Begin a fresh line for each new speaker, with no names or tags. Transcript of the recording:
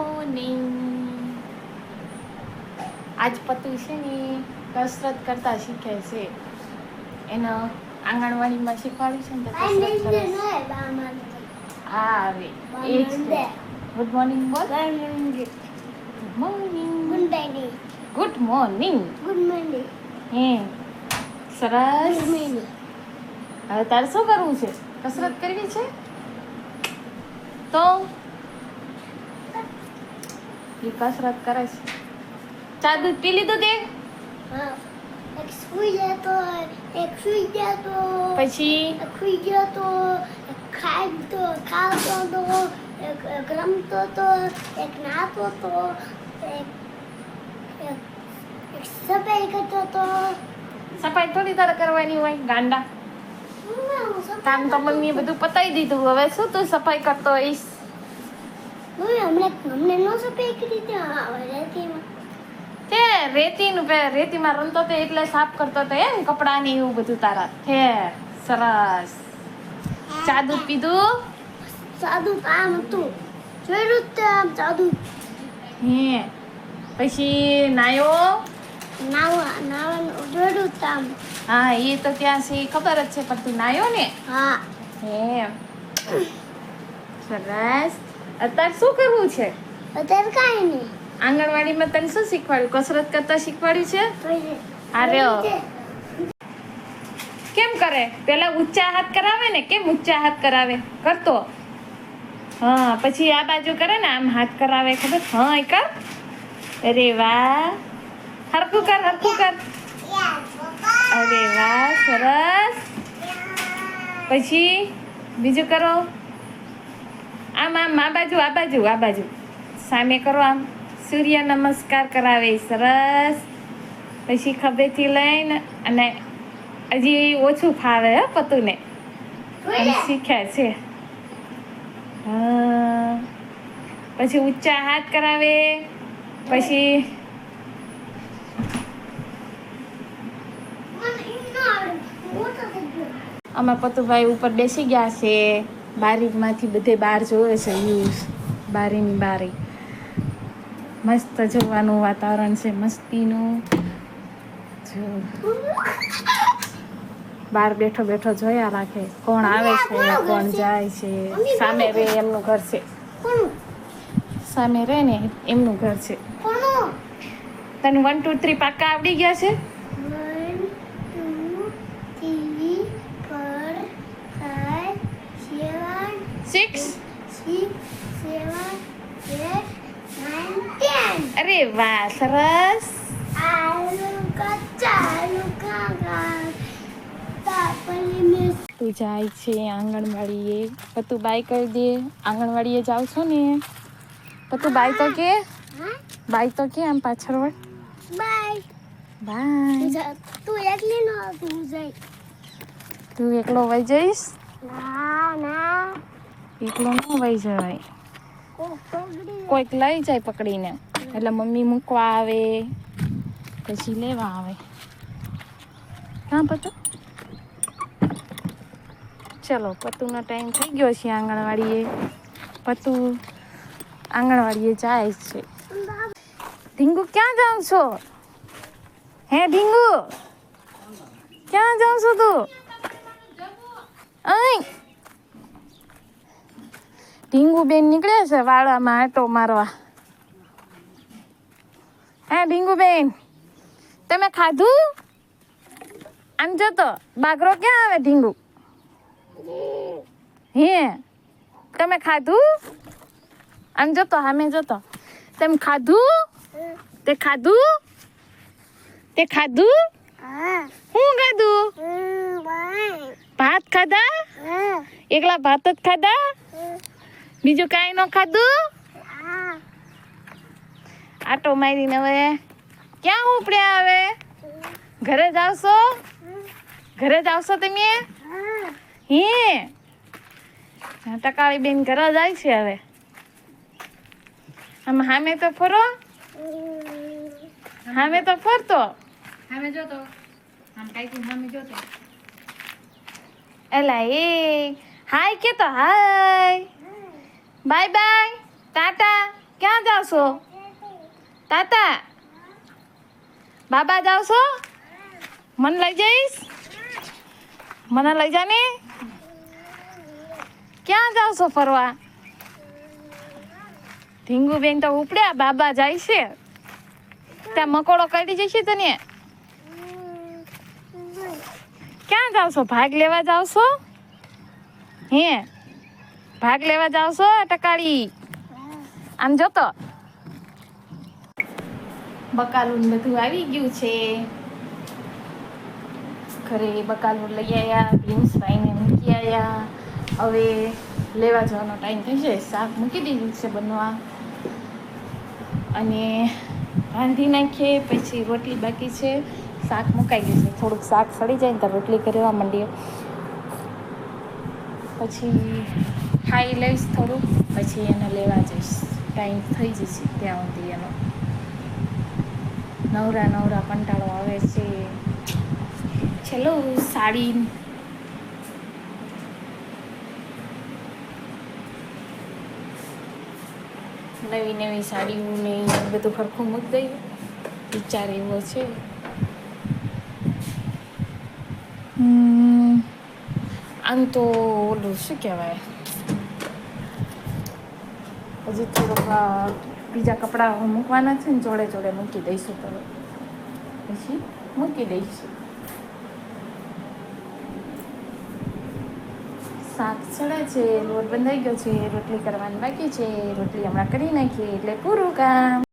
Morning. આજ પતુ છે ને કસરત કરતા શીખે છે. એને આંગણવાડીમાં શીખવાડ્યું છે ને તો કસરત કરે છે. હા હવે એ જ ગુડ મોર્નિંગ બોલ. Good morning. Good morning. હે સરસ. હવે તારે શું કરવું છે? કસરત કરવી છે તો એ કસરત કરે છે. ચા દૂધ પી લીધું તે?
એક સુઈ જતો, એક સુઈ જતો,
પછી
એક સુઈ જતો, એક ખાતો તો, એક રમતો તો, એક નાતો તો, એક સફાઈ કરતો તો.
સફાઈ થોડી તારે કરવાની હોય ગાંડા. કામ તો મમ્મીએ બધું પતાવી દીધું. હવે શું તું સફાઈ કરતો હોઈશ?
અમને નો સફાઈ કરી રેતીમાં.
તે રેતીમાં રમતો તો એટલે સાફ કરતો તો એમ કપડાં ને એવું બધું તારા. હે સરસ. ચા દૂધ પીધું?
સાદું આમ હતું જોયું જ આમ સાદું.
હે પછી નાયો?
નાવાનું જોયું જ આમ.
હા એ તો ત્યાં છે ખબર જ છે, પણ તું નાયો ને?
હા.
હે સરસ. અત્યારે શું કરવું છે?
અત્યારે કાંઈ નહીં.
આંગણવાડીમાં તને શું શીખવાડ્યું? કસરત કરતા શીખવાડ્યું છે? અરે કેમ કરે? પેલા ઊંચા હાથ કરાવે ને. કેમ ઊંચા હાથ કરાવે? કરતો. હા પછી આ બાજુ કરે ને આમ હાથ કરાવે ખબર? હા એ કર. અરે વાહ. હરખું કર. અરે વાહ સરસ. પછી બીજું કરો. આમ આ બાજુ સામે કરો. આમ સૂર્ય નમસ્કાર કરાવે. સરસ. પછી ખભેથી લઈને અને હજી ઓછું ફાવે હે પતુને. શીખ્યા છે. હા પછી ઊંચા હાથ કરાવે. પછી અમારા પતુભાઈ ઉપર બેસી ગયા છે. બારીમાંથી બધે બહાર જોવે છે. બારીની બારી મસ્ત જોવાનું વાતાવરણ છે. મસ્તીનું બહાર બેઠો જોયા રાખે કોણ આવે છે, કોણ જાય છે. સામે રે એમનું ઘર છે. સામે રે ને એમનું ઘર છે. તને 1 2 3 પાક્કા આવડી ગયા છે? 6 અરે વાહ સરસ. તું જાય છે આંગણવાડીએ. પતું બાય કરી દે. આંગણવાડીએ જાવ છો ને? પતું બાય તો કે આમ પાછળ વળ. બાય.
તું એકલી નો તું જાય.
તું એકલો વહી જઈશ?
ના
એકલો ન વહી જવાય. કોઈક લઈ જાય પકડીને. એટલે મમ્મી મૂકવા આવે પછી લેવા આવે. હા પતુ ચલો પતુનો ટાઈમ થઈ ગયો છે આંગણવાડીએ. પતુ આંગણવાડીએ જાય છે. ઢીંગુ ક્યાં જાવ છો? હે ઢીંગુ ક્યાં જાવ છો તું? અહીં ઢીંગુ બેન નીકળે છે વાડામાં આંટો મારવા. હે ઢીંગુ બેન તમે ખાધું? આમ જતો બાગરો ક્યાં આવે? ઢીંગુ હે તમે ખાધું? આમ જતો સામે જતો. તમે ખાધું? તે ખાધું? શું ખાધું? ભાત ખાધા? એકલા ભાત જ ખાધા? બીજું કાંઈ ન ખાધું? આટો મારીને હવે ક્યાં ઉપડ્યા? હવે ઘરે જાવશો તમે? હે ટકાળી બેન ઘરે જાય છે. હવે આમ સામે તો ફરો. સામે તો ફરતો. સામે જોતો. એલા એ હાય કે તો હાય. બાય બાય ટાટા ક્યાં જાવ છો તાતા? બાબા જાવ છો? મને લઈ જઈશ? મને લઈ જા ને. ક્યાં જાવ છો ફરવા? ઢીંગુ બેન તો ઉપડ્યા, બાબા જાય છે. ત્યાં મકોડો કાઢી જશે તને. ક્યાં જાવ છો? ભાગ લેવા જાવ છો? હે ભાગ લેવા જાવ છો ટકાળી? આમ જોતો બકાલું ને બધું આવી ગયું છે ઘરે. બકાલું લઈ આવ્યા, બીન્સ ફ્રાઈને મૂકી આવ્યા. હવે લેવા જવાનો ટાઈમ થઈ જાય. શાક મૂકી દીધું છે બનવા અને રાંધી નાખીએ. પછી રોટલી બાકી છે. શાક મુકાઈ ગયું છે. થોડુંક શાક સડી જાય ને તો રોટલી કરવા માંડીએ. પછી ખાઈ લઈશ થોડુંક, પછી એને લેવા જઈશ. ટાઈમ થઈ જશે ત્યાં સુધી એનો. નવરા નવરા કંટાળો આવે છે. ચલો સાડી નવી નવી સાડીઓ ને બધું સરખું મૂકી દઈએ. વિચાર એવો છે. આમ તો ઓલું શું કહેવાય, હજી થોડુંક બીજા કપડાં મૂકવાના છે ને, જોડે જોડે મૂકી દઈશું. તો પછી મૂકી દઈશું. શાક ચડે છે, લોટ બંધાઈ ગયો છે, રોટલી કરવાની બાકી છે. રોટલી હમણાં કરી નાખીએ એટલે પૂરું કામ.